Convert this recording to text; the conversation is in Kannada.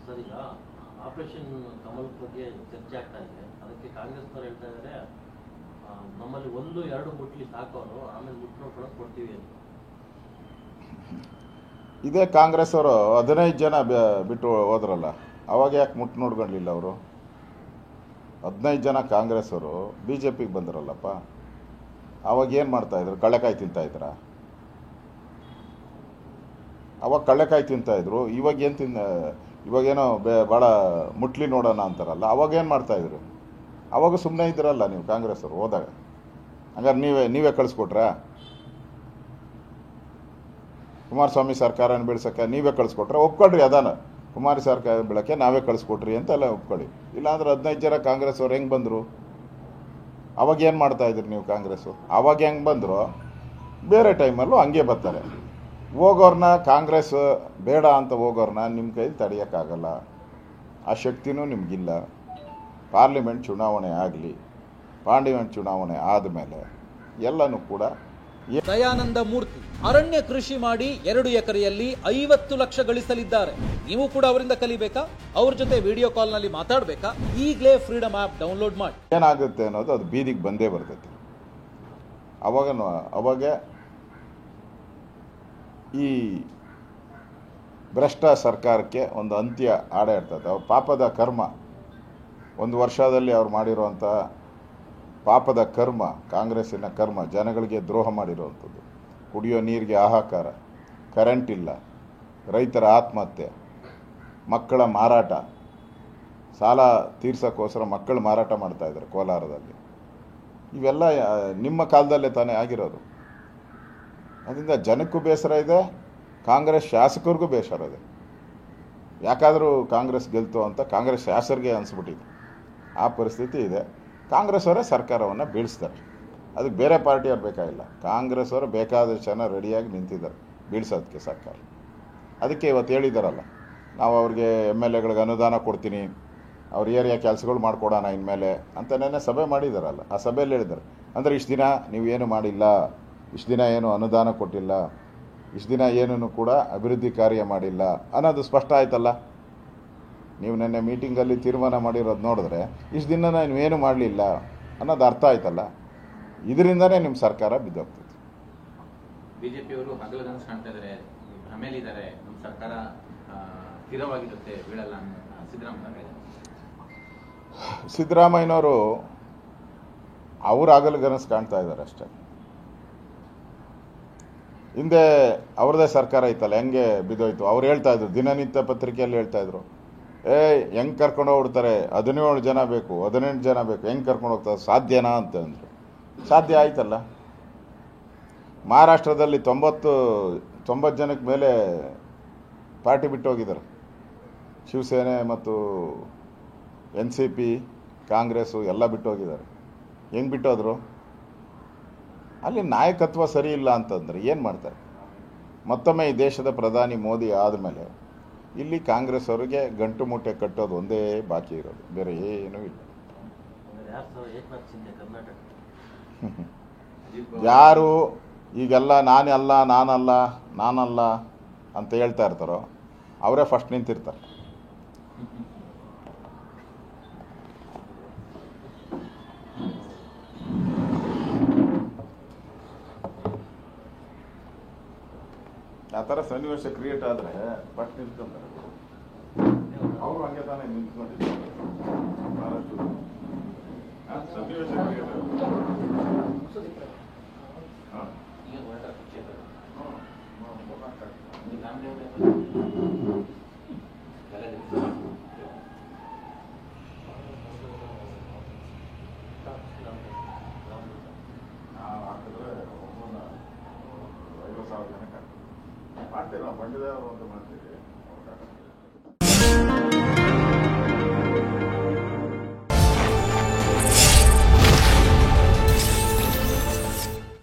ಸರ್, ಈಗ ಆಪರೇಷನ್ ಕಮಲ್ ಬಗ್ಗೆ ಚರ್ಚೆ ಆಗ್ತಾ ಇದೆ. ಅದಕ್ಕೆ ಕಾಂಗ್ರೆಸ್ನವ್ರು ಹೇಳ್ತಾ ಇದ್ದಾರೆ, ನಮ್ಮಲ್ಲಿ 1-2 ಮುಟ್ಲಿ ಸಾಕೋರು, ಆಮೇಲೆ ಮುಟ್ಟು ನೋಡ್ಕೊಳ್ಳೋಕೆ ಕೊಡ್ತೀವಿ ಅಂತ. ಇದೇ ಕಾಂಗ್ರೆಸ್ ಅವರು 15 ಜನ ಬಿಟ್ಟು ಹೋದ್ರಲ್ಲ, ಅವಾಗ ಯಾಕೆ ಮುಟ್ಟು ನೋಡ್ಕೊಳ್ಳಿಲ್ಲ ಅವರು? 15 ಜನ ಕಾಂಗ್ರೆಸ್ ಅವರು ಬಿ ಜೆ ಪಿಗೆ ಬಂದ್ರಲ್ಲಪ್ಪ, ಅವಾಗ ಏನು ಮಾಡ್ತಾಯಿದ್ರು? ಕಳ್ಳೆಕಾಯಿ ತಿಂತಾಯಿದ್ರ? ಅವಾಗ ಕಳ್ಳೆಕಾಯಿ ತಿಂತಾಯಿದ್ರು. ಇವಾಗೇನೋ ಭಾಳ ಮುಟ್ಲಿ ನೋಡೋಣ ಅಂತಾರಲ್ಲ, ಅವಾಗೇನು ಮಾಡ್ತಾಯಿದ್ರು? ಅವಾಗ ಸುಮ್ಮನೆ ಇದ್ರಲ್ಲ ನೀವು ಕಾಂಗ್ರೆಸ್ ಅವರು ಹೋದಾಗ. ಹಂಗಾರೆ ನೀವೇ ಕಳಿಸ್ಕೊಟ್ರಾ? ಕುಮಾರಸ್ವಾಮಿ ಸರ್ಕಾರನ ಬೀಳ್ಸೋಕ್ಕೆ ನೀವೇ ಕಳಿಸ್ಕೊಟ್ರೆ ಒಪ್ಕೊಳ್ರಿ. ಅದಾನ ಕುಮಾರ ಸರ್ಕಾರ ಬೀಳಕ್ಕೆ ನಾವೇ ಕಳಿಸ್ಕೊಟ್ರಿ ಅಂತೆಲ್ಲ ಒಪ್ಕೊಳ್ಳಿ. ಇಲ್ಲಾಂದ್ರೆ 15 ಜನ ಕಾಂಗ್ರೆಸ್ ಅವ್ರು ಹೆಂಗೆ ಬಂದರು? ಅವಾಗ ಏನು ಮಾಡ್ತಾಯಿದ್ರಿ ನೀವು ಕಾಂಗ್ರೆಸ್ಸು? ಅವಾಗ ಹೆಂಗೆ ಬಂದರು, ಬೇರೆ ಟೈಮಲ್ಲೂ ಹಂಗೆ ಬರ್ತಾರೆ. ಹೋಗೋರ್ನ ಕಾಂಗ್ರೆಸ್ ಬೇಡ ಅಂತ ಹೋಗೋರ್ನ ನಿಮ್ಮ ಕೈಲಿ ತಡೆಯೋಕ್ಕಾಗಲ್ಲ. ಆ ಶಕ್ತಿನೂ ನಿಮಗಿಲ್ಲ. ಪಾರ್ಲಿಮೆಂಟ್ ಚುನಾವಣೆ ಆಗಲಿ, ಪಾರ್ಲಿಮೆಂಟ್ ಚುನಾವಣೆ ಆದಮೇಲೆ ಎಲ್ಲನೂ ಕೂಡ. ದಯಾನಂದ ಮೂರ್ತಿ ಅರಣ್ಯ ಕೃಷಿ ಮಾಡಿ 2 ಎಕರೆಯಲ್ಲಿ 50 ಲಕ್ಷ ಗಳಿಸಲಿದ್ದಾರೆ. ನೀವು ಕೂಡ ಅವರಿಂದ ಕಲಿಬೇಕಾ? ಅವ್ರ ಜೊತೆ ವಿಡಿಯೋ ಕಾಲ್ನಲ್ಲಿ ಮಾತಾಡಬೇಕಾ? ಈಗಲೇ ಫ್ರೀಡಮ್ ಆ್ಯಪ್ ಡೌನ್ಲೋಡ್ ಮಾಡಿ. ಏನಾಗುತ್ತೆ ಅನ್ನೋದು ಅದು ಬೀದಿಗೆ ಬಂದೇ ಬರ್ತೈತೆ. ಅವಾಗ ಈ ಭ್ರಷ್ಟ ಸರ್ಕಾರಕ್ಕೆ ಒಂದು ಅಂತ್ಯ ಆಡೇ ಇರ್ತದೆ. ಅವ್ರ ಪಾಪದ ಕರ್ಮ, 1 ವರ್ಷದಲ್ಲಿ ಅವ್ರು ಮಾಡಿರುವಂಥ ಪಾಪದ ಕರ್ಮ, ಕಾಂಗ್ರೆಸ್ಸಿನ ಕರ್ಮ, ಜನಗಳಿಗೆ ದ್ರೋಹ ಮಾಡಿರುವಂಥದ್ದು. ಕುಡಿಯೋ ನೀರಿಗೆ ಹಾಹಾಕಾರ, ಕರೆಂಟ್ ಇಲ್ಲ, ರೈತರ ಆತ್ಮಹತ್ಯೆ, ಮಕ್ಕಳ ಮಾರಾಟ, ಸಾಲ ತೀರ್ಸೋಕ್ಕೋಸ್ಕರ ಮಕ್ಕಳು ಮಾರಾಟ ಮಾಡ್ತಾಯಿದ್ದಾರೆ ಕೋಲಾರದಲ್ಲಿ. ಇವೆಲ್ಲ ನಿಮ್ಮ ಕಾಲದಲ್ಲೇ ತಾನೇ ಆಗಿರೋದು. ಅದರಿಂದ ಜನಕ್ಕೂ ಬೇಸರ ಇದೆ, ಕಾಂಗ್ರೆಸ್ ಶಾಸಕರಿಗೂ ಬೇಸರ ಇದೆ. ಯಾಕಾದರೂ ಕಾಂಗ್ರೆಸ್ ಗೆಲ್ತು ಅಂತ ಕಾಂಗ್ರೆಸ್ ಶಾಸಕರಿಗೆ ಅನಿಸ್ಬಿಟ್ಟಿದೆ. ಆ ಪರಿಸ್ಥಿತಿ ಇದೆ. ಕಾಂಗ್ರೆಸ್ ಅವರೇ ಸರ್ಕಾರವನ್ನು ಬೀಳಿಸ್ತಾರೆ. ಅದಕ್ಕೆ ಬೇರೆ ಪಾರ್ಟಿಯವ್ರು ಬೇಕಾಗಿಲ್ಲ. ಕಾಂಗ್ರೆಸ್ ಅವರು ಬೇಕಾದಷ್ಟು ಜನ ರೆಡಿಯಾಗಿ ನಿಂತಿದ್ದಾರೆ ಬೀಳ್ಸೋದಕ್ಕೆ ಸರ್ಕಾರ. ಅದಕ್ಕೆ ಇವತ್ತು ಹೇಳಿದಾರಲ್ಲ, ನಾವು ಅವ್ರಿಗೆ MLAಗಳಿಗೆ ಅನುದಾನ ಕೊಡ್ತೀನಿ, ಅವ್ರ ಏರಿಯಾ ಕೆಲಸಗಳು ಮಾಡಿಕೊಡೋಣ ಇನ್ಮೇಲೆ ಅಂತ ನೆನ್ನೆ ಸಭೆ ಮಾಡಿದಾರಲ್ಲ. ಆ ಸಭೆಯಲ್ಲಿ ಹೇಳಿದ್ದಾರೆ, ಅಂದರೆ ಇಷ್ಟು ದಿನ ನೀವೇನು ಮಾಡಿಲ್ಲ, ಇಷ್ಟು ದಿನ ಏನು ಅನುದಾನ ಕೊಟ್ಟಿಲ್ಲ, ಇಷ್ಟು ದಿನ ಏನೂ ಕೂಡ ಅಭಿವೃದ್ಧಿ ಕಾರ್ಯ ಮಾಡಿಲ್ಲ ಅನ್ನೋದು ಸ್ಪಷ್ಟ ಆಯ್ತಲ್ಲ. ನೀವು ನೆನ್ನೆ ಮೀಟಿಂಗಲ್ಲಿ ತೀರ್ಮಾನ ಮಾಡಿರೋದು ನೋಡಿದ್ರೆ ಇಷ್ಟು ದಿನ ನೀವೇನು ಮಾಡಲಿಲ್ಲ ಅನ್ನೋದು ಅರ್ಥ ಆಯ್ತಲ್ಲ. ಇದರಿಂದನೇ ನಿಮ್ಮ ಸರ್ಕಾರ ಬಿದ್ದೋಗ್ತದೆ. ಬಿಜೆಪಿಯವರು ಹಗಲುಗನಸು ಕಾಣ್ತಾ ಇದ್ದಾರೆ, ಭ್ರಮೇಲಿದ್ದಾರೆ, ನಮ್ಮ ಸರ್ಕಾರ ಸ್ಥಿರವಾಗಿರುತ್ತೆ, ಬೀಳಲ್ಲ ಸಿದ್ದರಾಮಯ್ಯನವರು ಅವರು ಹಗಲುಗನಸು ಕಾಣ್ತಾ ಇದ್ದಾರೆ ಅಷ್ಟೇ. ಹಿಂದೆ ಅವ್ರದ್ದೇ ಸರ್ಕಾರ ಇತ್ತಲ್ಲ, ಹೆಂಗೆ ಬಿದ್ದೋಯ್ತು? ಅವ್ರು ಹೇಳ್ತಾ ಇದ್ರು, ದಿನನಿತ್ಯ ಪತ್ರಿಕೆಯಲ್ಲಿ ಹೇಳ್ತಾ ಇದ್ರು, ಹೆಂಗೆ ಕರ್ಕೊಂಡು ಹೋಗ್ಬಿಡ್ತಾರೆ, 17 ಜನ ಬೇಕು, 18 ಜನ ಬೇಕು, ಹೆಂಗೆ ಕರ್ಕೊಂಡು ಹೋಗ್ತಾರೆ, ಸಾಧ್ಯನಾ ಅಂತ ಅಂದರು. ಸಾಧ್ಯ ಆಯ್ತಲ್ಲ. ಮಹಾರಾಷ್ಟ್ರದಲ್ಲಿ 90 ಜನಕ್ಕೆ ಮೇಲೆ ಪಾರ್ಟಿ ಬಿಟ್ಟು ಹೋಗಿದ್ದಾರೆ. ಶಿವಸೇನೆ ಮತ್ತು NCP, ಕಾಂಗ್ರೆಸ್ಸು ಎಲ್ಲ ಬಿಟ್ಟು ಹೋಗಿದ್ದಾರೆ. ಹೆಂಗೆ ಬಿಟ್ಟೋದ್ರು? ಅಲ್ಲಿ ನಾಯಕತ್ವ ಸರಿ ಇಲ್ಲ ಅಂತಂದರೆ ಏನು ಮಾಡ್ತಾರೆ? ಮತ್ತೊಮ್ಮೆ ಈ ದೇಶದ ಪ್ರಧಾನಿ ಮೋದಿ ಆದಮೇಲೆ ಇಲ್ಲಿ ಕಾಂಗ್ರೆಸ್ ಅವರಿಗೆ ಗಂಟು ಮೂಟೆ ಕಟ್ಟೋದು ಒಂದೇ ಬಾಕಿ ಇರೋದು, ಬೇರೆ ಏನೂ ಇಲ್ಲ. ಯಾರು ಈಗೆಲ್ಲ ನಾನಲ್ಲ ಅಂತ ಹೇಳ್ತಾ ಇರ್ತಾರೋ ಅವರೇ ಫಸ್ಟ್ ನಿಂತಿರ್ತಾರೆ. ಆ ಥರ ಸನ್ನಿವೇಶ ಕ್ರಿಯೇಟ್ ಆದರೆ ಫಸ್ಟ್ ನಿಂತ್ಕೊಂತಾರೆ. ಅವರು ಹಂಗೆ ತಾನೇ ನಿಂತ್ಕೊಂಡಿದ್ದಾರೆ. ಮಹಾರಾಷ್ಟ್ರದ ಸನ್ನಿವೇಶ ಕ್ರಿಯೇಟ್ ಹಾಕಿದ್ರೆ 50,000 ಜನಕ್ಕೆ ಮಾಡ್ತೀವಿ. ನಾವು ಬಂಡಿದವರು ಅಂತ ಮಾಡ್ತೀವಿ.